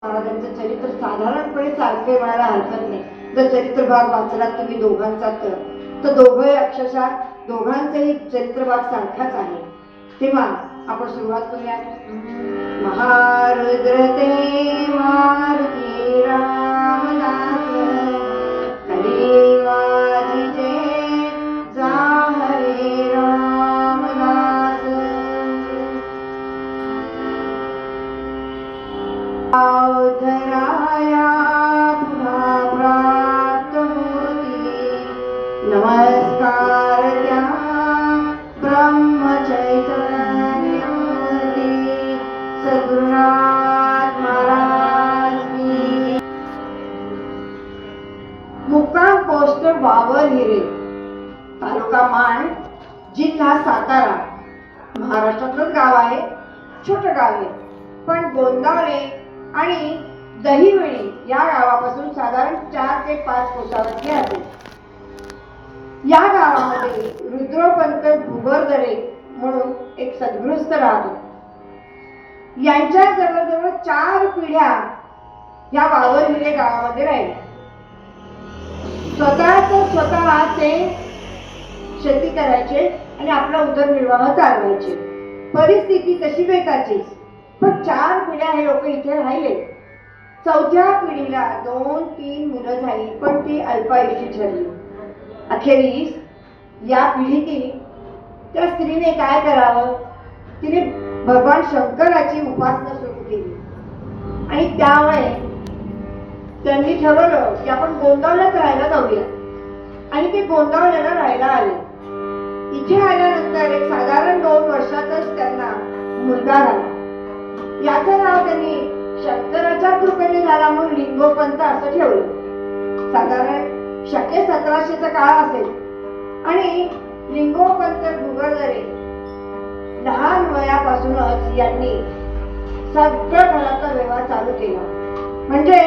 महाराजांचं चरित्र साधारणपणे सारखे म्हणायला हरकत नाही. जर चरित्र भाग वाचलात तुम्ही दोघांचा तर दोघंही अक्षरशः दोघांचाही चरित्र भाग सारखाच आहे. तेव्हा आपण सुरुवात करूया. महारुद्र ते मारुती रामदास हरी माझी जय जा हरे रामदास. अवधराया पुन्हा प्राप्त होती नमस्कार त्या ब्रह्मचैतन्यमूर्ती सद्गुरुनाथ महाराज की. मुक्काम पोस्ट वावर हिरे, तालुका माण, जिल्हा सातारा. महाराष्ट्रातलंच गाव आहे, छोटं गाव आहे, पण गोंदावले आणि दहिवळी या गावापासून साधारण 4 ते 5 कोसावरती आहे. या गावामध्ये रुद्रपंत भुगरदरे म्हणून एक सद्गृहस्थ राहतो. यांच्या जवळजवळ 4 पिढ्या या वावरहिरे गावामध्ये राहिल्या. स्वतः ते शेती करायचे आणि आपला उदरनिर्वाह चालवायचे. परिस्थिती तशी बेताचीच, पण 4 पिढ्या हे लोक इथे राहिले. 4थ्या पिढीला 2-3 मुलं झाली, पण ती अल्पायुषी ठरली. अखेरीस या पिढीतील त्या स्त्रीने काय करावं, तिने भगवान शंकराची उपासना सुरू केली आणि त्यामुळे त्यांनी ठरवलं की आपण गोंदावल्यात राहायला जाऊया. आणि ते गोंदावल्याला राहायला आले. इथे आल्यानंतर एक साधारण 2 वर्षातच त्यांना मुलगा झाला. याचं नाव त्यांनी शंकराच्या कृपेने झाला म्हणून लिंगोपंत असं ठेवलं. साधारण शके 1700चा काळ असेल. आणि लिंगोपंत भुगरदरे लहान वयापासूनच यांनी सगळं घराचा व्यवहार चालू केला. म्हणजे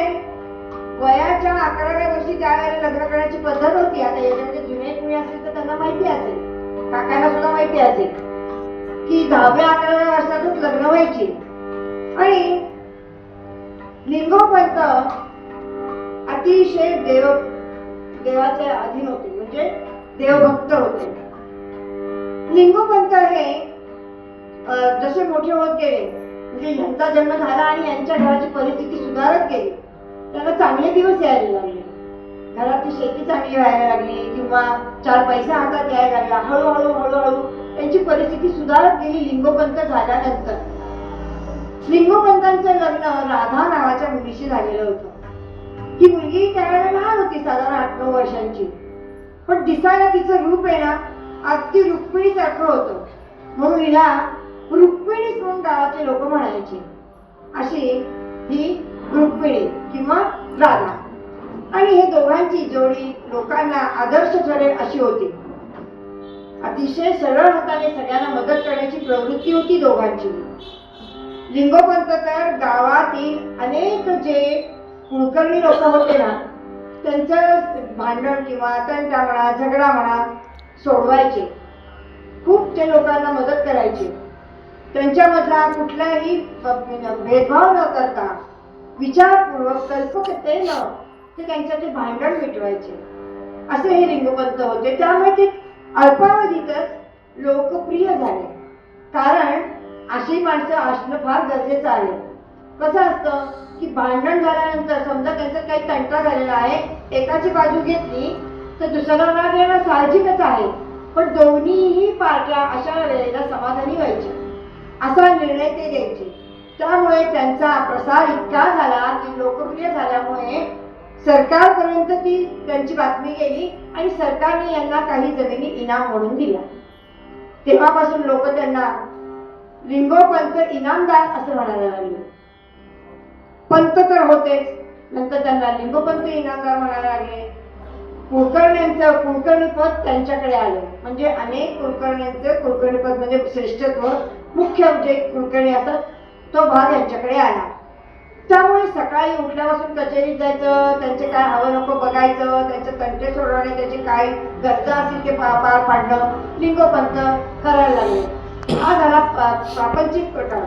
वयाच्या 11व्या वर्षी त्यावेळेला लग्न करण्याची पद्धत होती. आता याच्यामध्ये जुने कुणी असेल तर त्यांना माहिती असेल, काकांना सुद्धा माहिती असेल की 10व्या-11व्या वर्षातच लग्न व्हायची. आणि लिंगोपंत अतिशय देवाचे अधीन होते, म्हणजे देवभक्त होते. लिंगोपंत हे जसे मोठे होत गेले, म्हणजे यांचा जन्म झाला आणि यांच्या घराची परिस्थिती सुधारत गेली, त्यांना चांगले दिवस यायला लागले. घरातली शेती चांगली व्हायला लागली किंवा 4 पैसा हातात यायला लागला. हळूहळू त्यांची परिस्थिती सुधारत गेली. लिंगोपंत झाल्यानंतर लिंगोपंतांचं लग्न राधा नावाच्या मुलीशी झालेलं होतं. ही मुलगी त्यावेळेला लहान होती, साधारण 8-9 वर्षांची, पण दिसायला तिचं रूप आहे ना अगदी रुक्मिणीसारखं होतं. म्हणून हिला रुक्मिणीच म्हणून गावातले लोक म्हणायचे. अशी ही रुक्मिणी किंवा राधा. आणि हे दोघांची जोडी लोकांना आदर्श ठरेल अशी होती. अतिशय सरळ हाताने सगळ्यांना मदत करण्याची प्रवृत्ती होती दोघांची. लिंगोपंत तर गावातील अनेक जे कुलकर्णी लोक होते ना त्यांचं भांडण किंवा तंटा म्हणा, झगडा म्हणा सोडवायचे. खूप ते लोकांना मदत करायचे. त्यांच्यामधला कुठलाही भेदभाव न करता विचारपूर्वक कल्पकतेनं ते त्यांच्याचे भांडण मिटवायचे. असे हे लिंगोपंत होते. त्यामुळे ते अल्पावधीतच लोकप्रिय झाले. कारण अशी माणसं असणं फार गरजेचं आहे. कसं असतं की भांडण झाल्यानंतर समजा त्यांचा काही तंटा झालेला आहे, एकाची बाजू घेतली तर दुसऱ्याला राग येणं साहजिकच आहे, पण दोन्हीही पार्ट्या अशा वेळेला समाधानी व्हायच्या असा निर्णय ते द्यायचे. त्यामुळे त्यांचा प्रसार इतका झाला की लोकप्रिय झाल्यामुळे सरकारपर्यंत ती त्यांची बातमी गेली आणि सरकारने यांना काही जमिनी इनाम म्हणून दिल्या. तेव्हापासून लोक त्यांना लिंगोपंत इनामदार असं म्हणायला लागले. पंत तर होतेच, नंतर त्यांना लिंगोपंत इनामदार म्हणायला लागले. कुलकर्णी पद त्यांच्याकडे आलं. म्हणजे अनेक कुलकर्ण्यांचं कुलकर्णी पद म्हणजे श्रेष्ठत्व, मुख्य जे कुलकर्णी असतात तो भाग यांच्याकडे आला. त्यामुळे सकाळी उठल्यापासून कचेरीत जायचं, त्यांचे काय हवं नको बघायचं, त्यांचे तंटे सोडवणे, त्याचे काय गरजा असतील ते पार पाडणं लिंगोपंत करायला लागले. हा झाला प्रापंचिक प्रकार.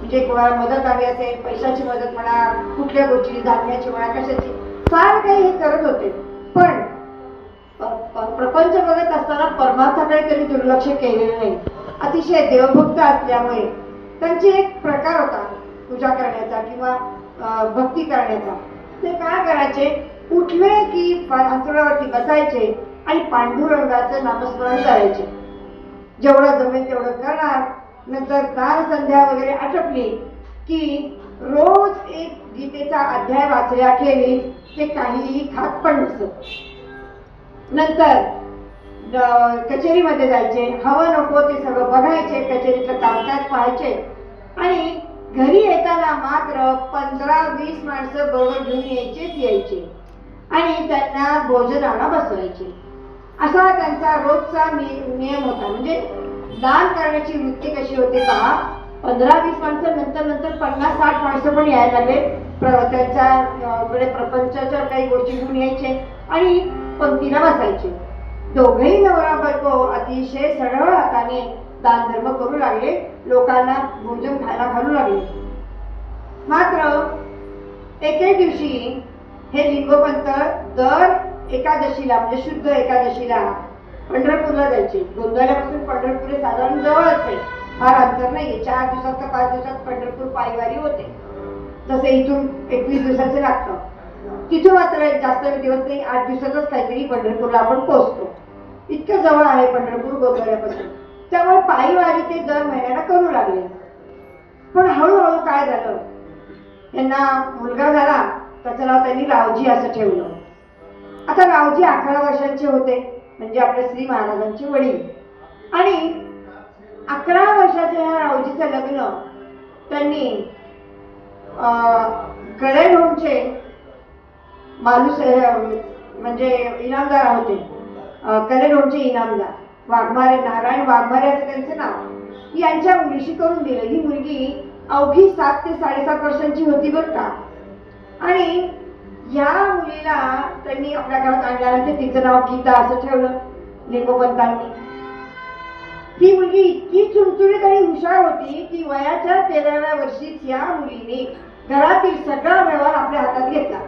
म्हणजे कोणाला मदत हवी असेल, पैशाची मदत म्हणा, कुठल्या गोष्टी, धान्याची म्हणा, कशाची, फार काही हे करत होते. पण प्रपंच बघत असताना परमार्थाकडे त्यांनी दुर्लक्ष केलेलं नाही. अतिशय देवभक्त असल्यामुळे त्यांची एक प्रकार होता पूजा करण्याचा किंवा भक्ती करण्याचा. ते काय करायचे, उठले की अंतरावरती बसायचे आणि पांडुरंगाचं नामस्मरण करायचे. जेवढं जमेल तेवढं करणार. नंतर दान संध्या वगैरे आटपली की रोज एक गीतेचा अध्याय वाचल्याखेरीज ते काहीही खात पण नसत. नंतर कचेरीमध्ये जायचे, हवं नको ते सगळं बघायचे, कचेरीतलं कामकाज पाहायचे आणि घरी येताना मात्र 15-20 माणसं बरोबर घेऊन यायचे आणि त्यांना भोजनाला बसवायचे. असा त्यांचा रोजचा नियम होता. म्हणजे दान करण्याची वृत्ती कशी होते पहा. 15-20 माणसं, नंतर 50-60 माणसं पण यायला लागले. त्यांच्याकडे प्रपंचाच्या काही गोष्टी घेऊन यायचे आणि पंक्तीला बसायचे. दोघेही नवरा बायको अतिशय सरळ हाताने दान धर्म करू लागले, लोकांना भोजन खायला घालू लागले. मात्र एके दिवशी हे लिंगोपंत दर एकादशीला म्हणजे शुद्ध एकादशीला पंढरपूरला जायचे. गोंधळ्यापासून पंढरपूर साधारण जवळच आहे, फार अंतर नाहीये. 4 दिवसात का 5 दिवसात पंढरपूर पायवारी होते. तसे इथून 21 दिवसाचे लागतं. तिथून मात्र जास्त दिवस नाही, 8 दिवसातच काहीतरी पंढरपूरला आपण पोहोचतो. इतकं जवळ आहे पंढरपूर गोंधळ्यापासून. त्यामुळे पायवारी ते दर महिन्याला करू लागले. पण हळूहळू काय झालं, त्यांना मुलगा झाला, त्याचं नाव त्यांनी रावजी असं ठेवलं. आता रावजी 11 वर्षांचे होते, म्हणजे आपल्या श्री महाराजांचे वडील. आणि 11 वर्षाच्या ह्या रावजीचं लग्न त्यांनी कडेढोणचे मालूस म्हणजे इनामदार होते, कडेढोणचे इनामदार वाघमारे, नारायण वाघमारे असं त्यांचं नाव, यांच्या मुलीशी करून दिलं. ही मुलगी अवघी 7 ते 7.5 वर्षांची होती बरं का. आणि या मुलीला त्यांनी आपल्या घरात आणल्यानंतर तिचं नाव गीता असं ठेवलं लिंगोपंतांनी. ही मुलगी इतकी चुणचुणीत आणि हुशार होती की वयाच्या 13व्या वर्षीच या मुलीने घरातील सगळा व्यवहार आपल्या हातात घेतला.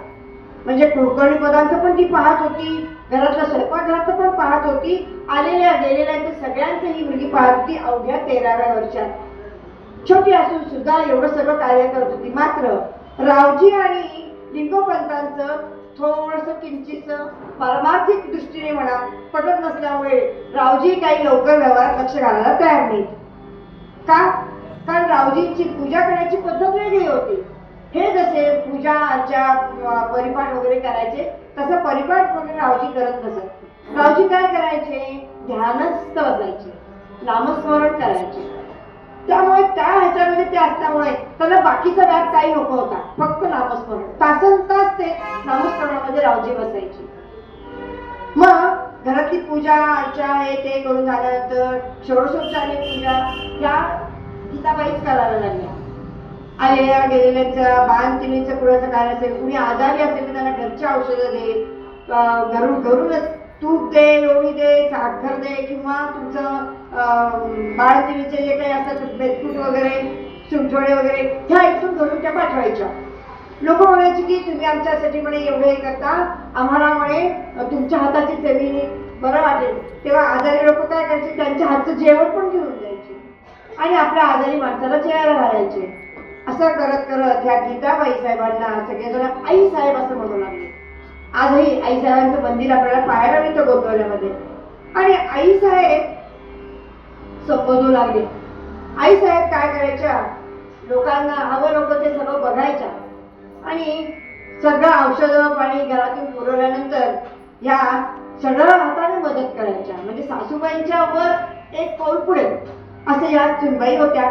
म्हणजे कुळकर्णी पदांचं पण ती पाहत होती, घरातलं स्वयंपाकघराचं पण पाहत होती, आलेल्या गेलेल्या सगळ्यांचं ही मुलगी पाहत होती. अवघ्या 13व्या वर्षात, छोटी असून सुद्धा एवढं सगळं कार्य करत होती. मात्र रावजी आणि लिंगोपंतांचं थोडंसं किंचित पारमार्थिक दृष्टीने म्हणा पटत नसल्यामुळे रावजी काही लवकर व्यवहारात लक्ष घालायला तयार नाही. का? कारण रावजींची पूजा करण्याची पद्धत वेगळी होती. हे जसे पूजा अर्चा परिपाठ वगैरे करायचे तसं परिपाठ वगैरे रावजी करत नसत. रावजी काय करायचे, ध्यानस्थ बसायचे, नामस्मरण करायचे. त्यामुळे त्या ह्याच्यामध्ये ते असल्यामुळे त्याला बाकीचा व्याप काही नको होता, फक्त नामस्मरण. तासनतास ते नामस्मरणामध्ये रावजी बसायचे. मग घरातली पूजा अर्चा हे ते करून झाल्यानंतर षोडशोपचारी पूजा या गीताबाईच करायला लागल्या. आलेल्या गेलेल्यांचं बाळंतिणीचं कुणाचं काय असेल, कुणी आजारी असेल तर त्यांना घरची औषधं दे, घरूनच तूप दे, लोणी दे, साखर दे, किंवा तुमचं बाळंतिणीचे जे काही असतात बेदकूट वगैरे, सुंठोडे वगैरे ह्या इथून घरून त्या पाठवायच्या. लोक म्हणायचे की तुम्ही आमच्यासाठी म्हणे एवढं हे करता, आम्हाला म्हणे तुमच्या हाताची चवीने बरं वाटेल. तेव्हा आजारी लोक काय करायचे, त्यांच्या हातचं जेवण पण घेऊन जायचे आणि आपल्या आजारी माणसाला जेवायला घालायचे. असं करत करत ह्या गीताबाई साहेबांना सगळेजण आई साहेब असं म्हणू लागले. आजही आई साहेबांचं मंदिर आपल्याला पाहायला मिळतं गोंधळ्यामध्ये. आणि आई साहेब संबोधू लागले. आई साहेब काय करायच्या, लोकांना हवं नको ते सगळं बघायच्या आणि सगळं औषधं पाणी घरातून पुरवल्यानंतर ह्या सगळं हाताने मदत करायच्या. म्हणजे सासूबाईंच्या वर एक पाऊल पुढे असे या सुनबाई होत्या.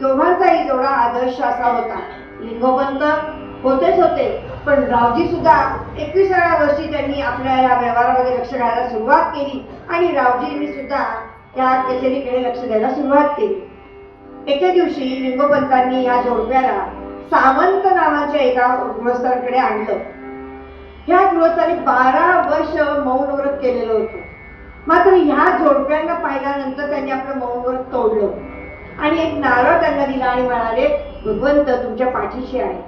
दोघांचाही जोडा आदर्श असा होता. लिंगोपंत होतेच होते, पण रावजी सुद्धा 21व्या वर्षी त्यांनी आपल्या या व्यवहारामध्ये लक्ष घालायला सुरुवात केली आणि रावजींनी सुद्धा त्या कचेरीकडे लक्ष द्यायला सुरुवात केली. एके दिवशी लिंगोपंतांनी या जोडप्याला सावंत नावाच्या एका गृहस्थांकडे आणलं. ह्या गृहस्थांनी 12 वर्ष मौन व्रत केलेलं होतं. मात्र ह्या जोडप्यांना पाहिल्यानंतर त्यांनी आपलं मौन व्रत तोडलं आणि एक नारळ त्यांना दिला आणि म्हणाले, भगवंत तुमच्या पाठीशी आहे,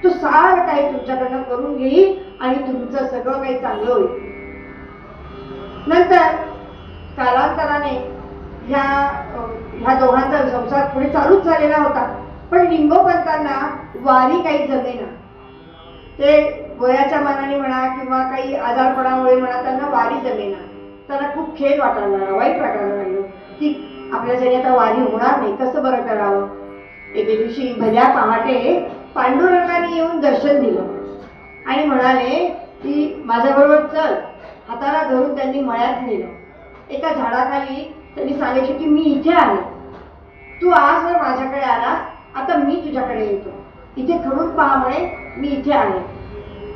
तो सारं काही तुमच्याकडनं करून घेईल आणि तुमचं सगळं काही चांगलं होईल. नंतर कालांतराने ह्या दोघांचा संसार पुढे चालूच झालेला होता. पण लिंगोपंतांना वारी काही जमेना. ते वयाच्या मानाने म्हणा किंवा काही आजारपणामुळे म्हणा त्यांना वारी जमेना. त्यांना खूप खेद वाटायला लागला, वाईट वाटायला लागलं की आपल्यासाठी आता वारी होणार नाही, कसं बरं करावं. एके दिवशी भल्या पहाटे पांडुरंगाने येऊन दर्शन दिलं आणि म्हणाले की माझ्याबरोबर चल. हाताला धरून त्यांनी मळ्यात नेलं. एका झाडाखाली त्यांनी सांगितलं की मी इथे आहे, तू आजवर माझ्याकडे आलास, आता मी तुझ्याकडे येतो, इथे खडून पहा म्हणे, मी इथे आहे.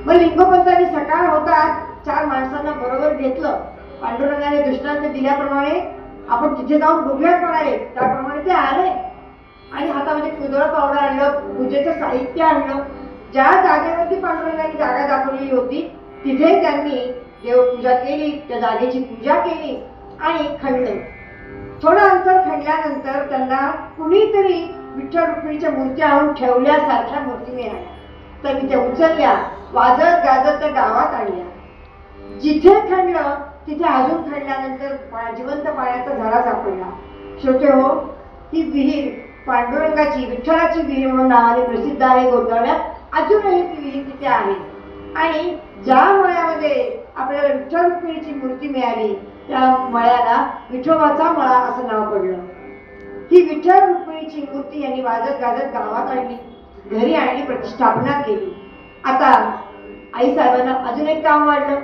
मग लिंगोपंतांनी सकाळ होताच 4 माणसांना बरोबर घेतलं. पांडुरंगाने दृष्टांत दिल्याप्रमाणे आपण तिथे जाऊन बघूयात म्हणाले. त्याप्रमाणे ते आले आणि हातामध्ये कुदळ पावडं आणलं, पूजेचं साहित्य आणलं. ज्या जागेवरती पांडुरंगाने जागा दाखवलेली होती तिथे त्यांनी देवपूजा केली, त्या जागेची पूजा केली आणि खणलं. थोडं अंतर खणल्यानंतर त्यांना कुणीतरी विठ्ठल रुक्मिणीच्या मूर्त्या आणून ठेवल्यासारख्या मूर्ती मिळाल्या. त्यांनी त्या उचलल्या, वाजत गाजत त्या गावात आणल्या. जिथे खणलं तिथे अजून खणल्यानंतर जिवंत पाण्याचा झरा सापडला. श्रोते हो, ही विहीर पांडुरंगाची, विठ्ठलाची विहीर म्हणून नावाने प्रसिद्ध आहे गोंधळ्यात. अजूनही ती विहीर तिथे आहे आणि ज्या मळ्यामध्ये आपल्याला विठ्ठल रुक्मिणीची मूर्ती मिळाली त्या मळ्याला विठोबाचा मळा असं नाव पडलं. ही विठ्ठल रुक्मिणीची मूर्ती यांनी वाजत गाजत गावात आणली, घरी आणली, प्रतिष्ठापना केली. आता आई साहेबांना अजून एक काम वाढलं.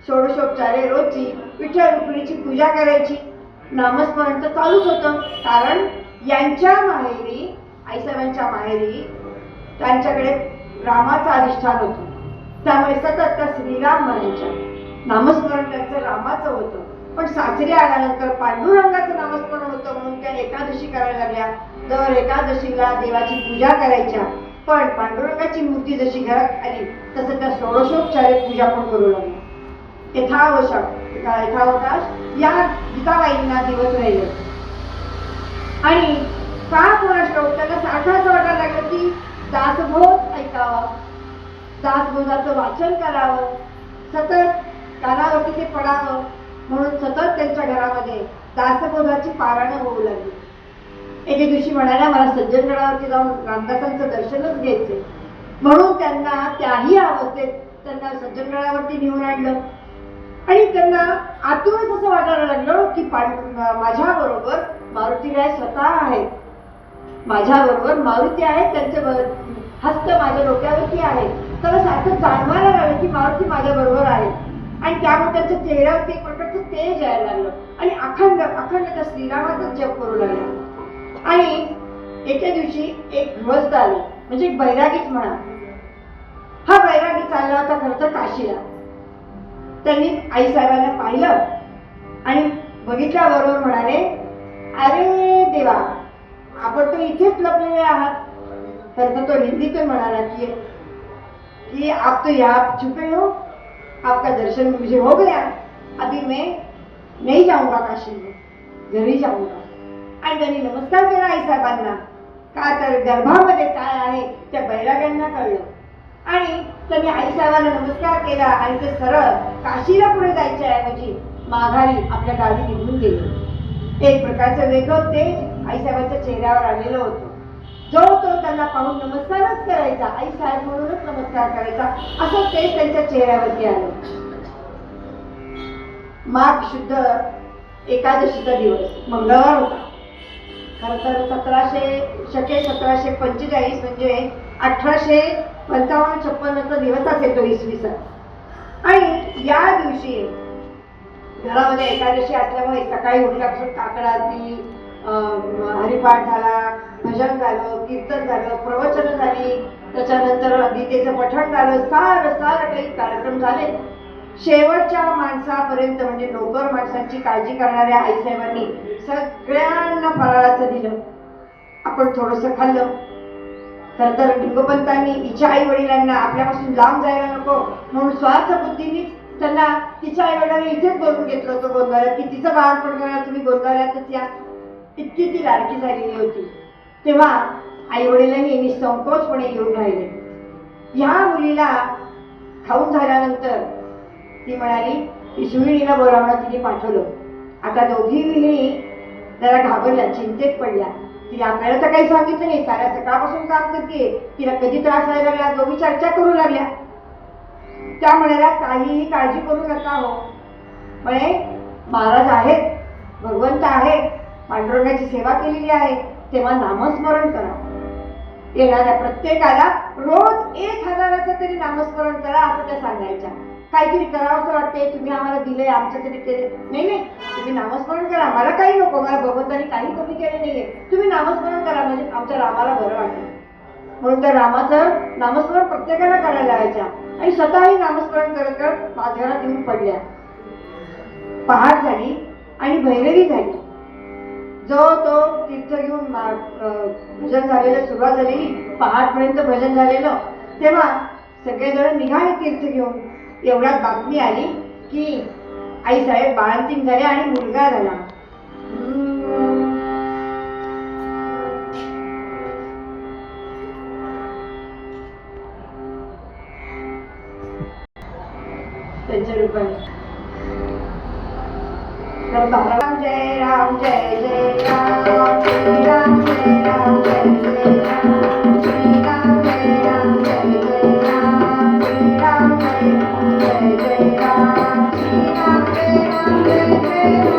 षोडशोपचारे रोजची विठ्ठल रुक्मिणीची पूजा करायची. नामस्मरण तर चालूच होतं, कारण यांच्या माहेरी, आईसाहेबांच्या माहेरी त्यांच्याकडे रामाचं अधिष्ठान होतं. त्यामुळे सतत त्या श्रीराम म्हणायच्या. नामस्मरण त्यांचं रामाचं होतं. पण सासरी आल्यानंतर पांडुरंगाचं नामस्मरण होतं म्हणून त्या एकादशी करायला लागल्या. दर एकादशीला देवाची पूजा करायच्या. पण पांडुरंगाची मूर्ती जशी घरात आली तसं त्या षोडशोपचारे पूजा पण करू लागल्या. यथावकाश या गीताबाईंना दिवस राहिले आणि का कोणास त्यांना सारखाच वाटायला लागलं की दासबोध ऐकावा, दासबोधाचं वाचन करावं, सतत कानावरती ते पडावं. म्हणून सतत त्यांच्या घरामध्ये दासबोधाची पारायणं होऊ लागली. एके दिवशी म्हणाल्या, मला सज्जनगडावरती जाऊन रामदासांचं दर्शनच घ्यायचे. म्हणून त्यांना त्याही अवस्थेत त्यांना सज्जनगडावरती नेऊन आणलं आणि त्यांना आतूनच असं वाटायला लागलं की माझ्याबरोबर मारुतीराय स्वतः आहेत, माझ्याबरोबर मारुती आहेत, त्यांचे हस्त माझ्या डोक्यावरती आहे. त्याला सारखं जाणवायला लागलं की मारुती माझ्या बरोबर आहे आणि त्यामुळे त्यांच्या चेहऱ्यावरती एक प्रकारचं तेज यायला लागलं आणि अखंड त्या श्रीरामाचाच जप करू लागला. आणि एके दिवशी एक गृहस्थ आले, म्हणजे एक बैरागीच म्हणा. हा बैरागी चालला होता खरं तर काशीला. त्यांनी आई साहेबांना पाहिलं आणि बघितल्याबरोबर म्हणाले, अरे देवा, आपण तर इथेच लपलेले आहात. तर तो हिंदीतून म्हणाला कि आप तो यहाँ छुपे हो, आपका दर्शन मुझे हो गया, अभी मैं नहीं जाऊंगा काशी में, घरी जाऊंगा. आणि त्यांनी नमस्कार केला आई साहेबांना. का तर गर्भामध्ये काय आहे त्या बैराग्यांना कळलं आणि त्यांनी आई साहेबांना नमस्कार केला आणि ते सरळ काशीला पुढे जायच्या ऐवजी माघारी आपल्या गावी निघून गेले. एक प्रकारचं वेगळं तेज आई साहेबांच्या चेहऱ्यावर आलेलं होतं. जो तो त्यांना पाहून नमस्कारच करायचा, आई साहेब म्हणूनच नमस्कार करायचा, असं तेज त्यांच्या चेहऱ्यावरती आलं. माघ शुद्ध एकादशीचा दिवस मंगळवार होता. खरं तर 1745 म्हणजे 1855-56 दिवस असेल तो इसवी सन. आणि या दिवशी घरामध्ये एकादशी असल्यामुळे सकाळी उठल्यापासून काकड आरती, हरिपाठ झाला, भजन झालं, कीर्तन झालं, प्रवचन झाली, त्याच्यानंतर गीतेचं पठण झालं, सारं काही कार्यक्रम झाले. शेवटच्या माणसापर्यंत म्हणजे नोकर माणसांची काळजी करणाऱ्या आईसाहेबांनी सगळ्यांना फराळाचं दिलं. आपण थोडंसं खाल्लं. खरं तर लिंगोपंतांनी हिच्या आई वडिलांना आपल्यापासून लांब जायला नको म्हणून स्वार्थ बुद्धीने त्यांना तिच्या आई वडिलांनी इथेच बोलून घेतलं होतं गोंधळ्यात की तिचं बाळपण तुम्ही गोंधळ्यातच या. इतकी ती लाडकी झालेली होती. तेव्हा आई वडिलांनी निसंकोचपणे येऊन राहिले. ह्या मुलीला खाऊन झाल्यानंतर ती म्हणाली की सुविणीला बोलावणं तिने पाठवलं. आता दोघी विहिणी जरा घाबरल्या, चिंतेत पडल्या. तिने आपल्याला तर काही सांगितलं नाही, साऱ्या सकाळपासून काम करते, तिला कधी त्रास व्हायला लागला. दोघी चर्चा करू लागल्या. त्या म्हणाल्या काहीही काळजी करू नका हो, म्हणे महाराज आहेत, भगवंत आहे, पांडुरंगाची सेवा केलेली आहे, तेव्हा नामस्मरण करा. येणाऱ्या प्रत्येकाला रोज 1000चं तरी नामस्मरण करा असं त्या सांगायच्या. काहीतरी करावं असं वाटते, तुम्ही आम्हाला दिलंय, आमच्यासाठी केले नाही, नाही तुम्ही नामस्मरण करा, मला काही नको, मला भगवंतानी काही कमी केले नाहीये, तुम्ही नामस्मरण करा म्हणजे आमच्या रामाला बरं वाटेल. म्हणून त्या रामाचं नामस्मरण प्रत्येकाला करायला लावायच्या आणि स्वतःही नामस्मरण करत करत माझघरात येऊन पडल्या. पहाट झाली आणि भैरवी झाली. जो तो तीर्थ घेऊन भजन झालेलं, सुरुवात झालेली, पहाटपर्यंत भजन झालेलं. तेव्हा सगळेजण निघाले तीर्थ घेऊन. एवढ्यात बातमी आली की आईसाहेब बाळंतीण झाले आणि मुलगा झाला. त्यांच्या रूपाने राम जय राम जय जय राम, श्री राम जय राम जय जय राम, श्री राम जय राम जय जय राम, श्री राम जय राम जय जय राम, श्री राम जय राम जय जय राम,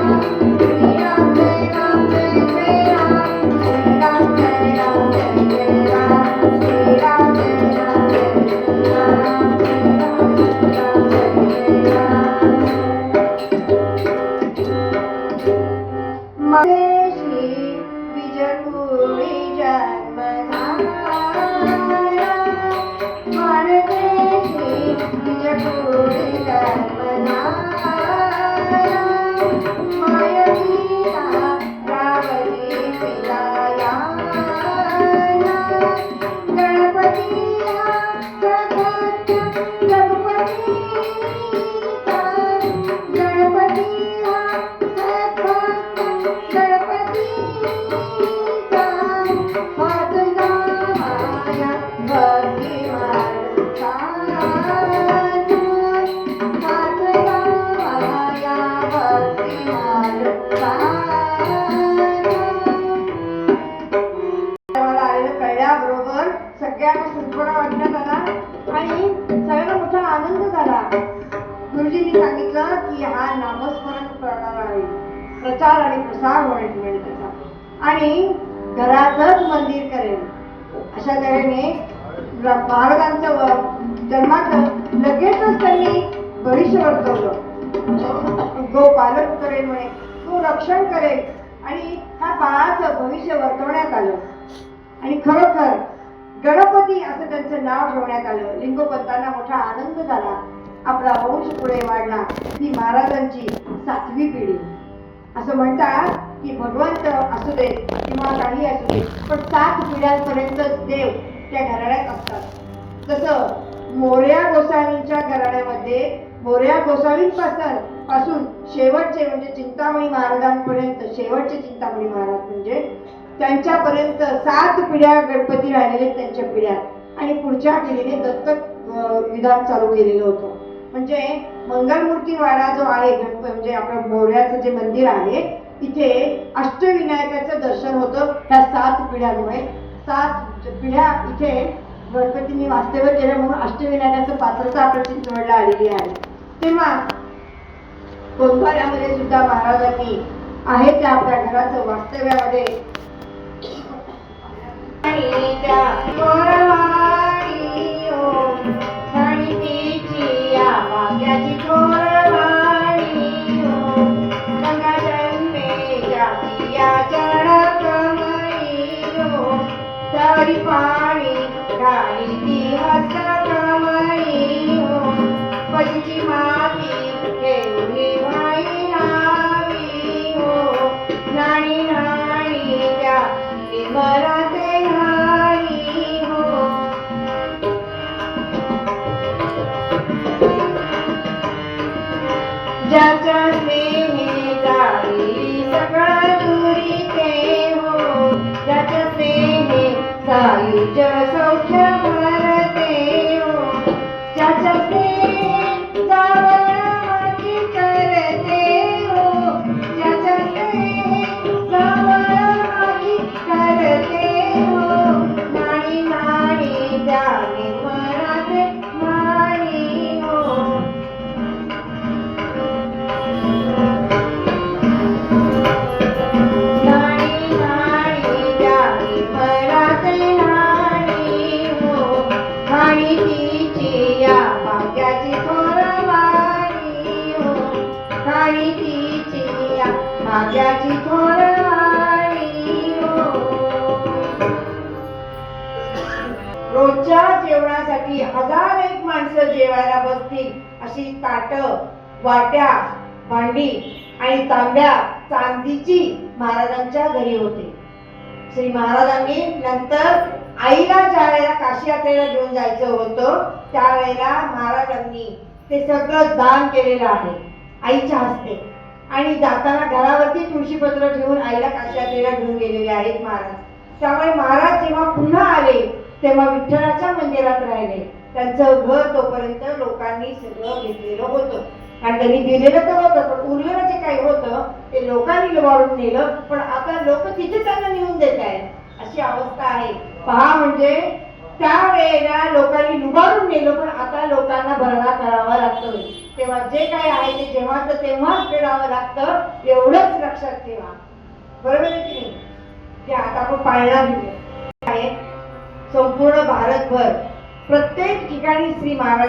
श्री राम जय राम जय जय राम, श्री राम जय राम जय जय राम, श्री राम जय राम जय जय राम, श्री राम जय राम जय जय राम. महेशी विजयपुरी जन्म झाला, परदेशी विजयपुरी जन्म झाला, मायवीरा रावली पिलाया, गणपतीला सगळ्या गणपतीचा, गणपतीला कळल्याबरोबर सगळ्यांना सुखवडा वाटण्यात आला आणि सगळ्यांना मोठा आनंद झाला. गुरुजींनी सांगितलं की हा नामस्मरण करणार आहे, प्रचार आणि प्रसार होईल त्याचा, आणि घरातच मंदिर करेल. अशा तऱ्हेने महाराजांचं जन्माचं लगेचच त्यांनी भविष्य वर्तवलं. गोपालन करेल म्हणे, तो रक्षण करेल, आणि ह्या बाळाचं भविष्य वर्तवण्यात आलं. आणि खरोखर गणपती असं त्यांचं नाव ठेवण्यात आलं. लिंगोपंतांना मोठा आनंद झाला. आपला वंश पुढे वाढला. ही महाराजांची 7वी पिढी. असं म्हणतात की भगवंत असू दे किंवा काही असू दे, पण 7 पिढ्यांपर्यंत देव त्या घराण्यात असतात. जसं मोरया गोसावींच्या घराण्यामध्ये मोरया गोसावींपासून शेवटचे म्हणजे चिंतामणी महाराजांपर्यंत, शेवटचे चिंतामणी महाराज म्हणजे त्यांच्यापर्यंत 7 पिढ्या गणपती राहिलेले त्यांच्या पिढ्यात, आणि पुढच्या पिढीने दत्तक विधान चालू केलेलं होतं. म्हणजे मंगलमूर्ती वाडा जो आहे म्हणजे आपलं मोरयाचं जे मंदिर आहे, इथे अष्टविनायकाचं दर्शन होतं. ह्या 7 पिढ्यांमुळे 7 पिढ्या इथे गणपतींनी वास्तव्य केलं, म्हणून अष्टविनायकाचं पात्रता आपल्या चिंचवडला आलेली आहे. तेव्हा कोंभाऱ्यामध्ये सुद्धा महाराजांनी आहे त्या आपल्या घराचं वास्तव्यामध्ये पाणी घाली ती हसकमळी हो, पतीची माती घेऊनी भाई लावी हो, नाणी नाणी त्या मराते हारी हो. ज्याच्या स्नेहे जाळी सगळं दुरी ते आयुष्य सौख्य भरते हो ज्याच्याचे जावळाची करते हो ज्याच्याचे जावळाची करते हो नाणी नाणी त्याने मनाचे नाणी हो नाणी नाणी त्याने मनाचे नाणी हो आणि तिची या भाग्याची थोरवाणी हो आणि तिची या भाग्याची थोरवाणी हो रोजच्या जेवणासाठी 1001 माणसं जेवायला बसतील अशी ताटं वाट्या भांडी आणि तांब्या चांदीची महाराजांच्या घरी होते. श्री महाराजांनी नंतर आईला ज्या वेळेला काशी यात्रेला घेऊन जायचं होतं त्यावेळेला महाराजांनी ते सगळं दान केलेलं आहे आईच्या हस्ते आणि जाताना घरावरती तुळशीपत्र ठेवून आईला काशी यात्रेला घेऊन गेलेले आहेत महाराज. त्यामुळे महाराज जेव्हा पुन्हा आले तेव्हा विठ्ठलाच्या मंदिरात राहिले. त्यांचं घर तोपर्यंत लोकांनी सगळं घेतलेलं होतं आणि त्यांनी दिलेलं तर होतं पण उरलेलं जे काही होतं ते लोकांनी लुबाडून नेलं. पण आता लोक तिथे त्यांना नेऊन देत आहेत अशी अवस्था आहे. पहा म्हणजे त्यावेळेला लोकांनी लुबाडून नेलं पण आता लोकांना भरणा करावा लागतोय. तेव्हा जे काही आहे ते जेव्हाच तेव्हाच फेडावं लागतं एवढंच लक्षात ठेवा. बरोबर आहे की नाही? जे आता आपण पाळणा घेऊया आहे संपूर्ण भारतभर प्रत्येक ठिकाणी श्री महाराज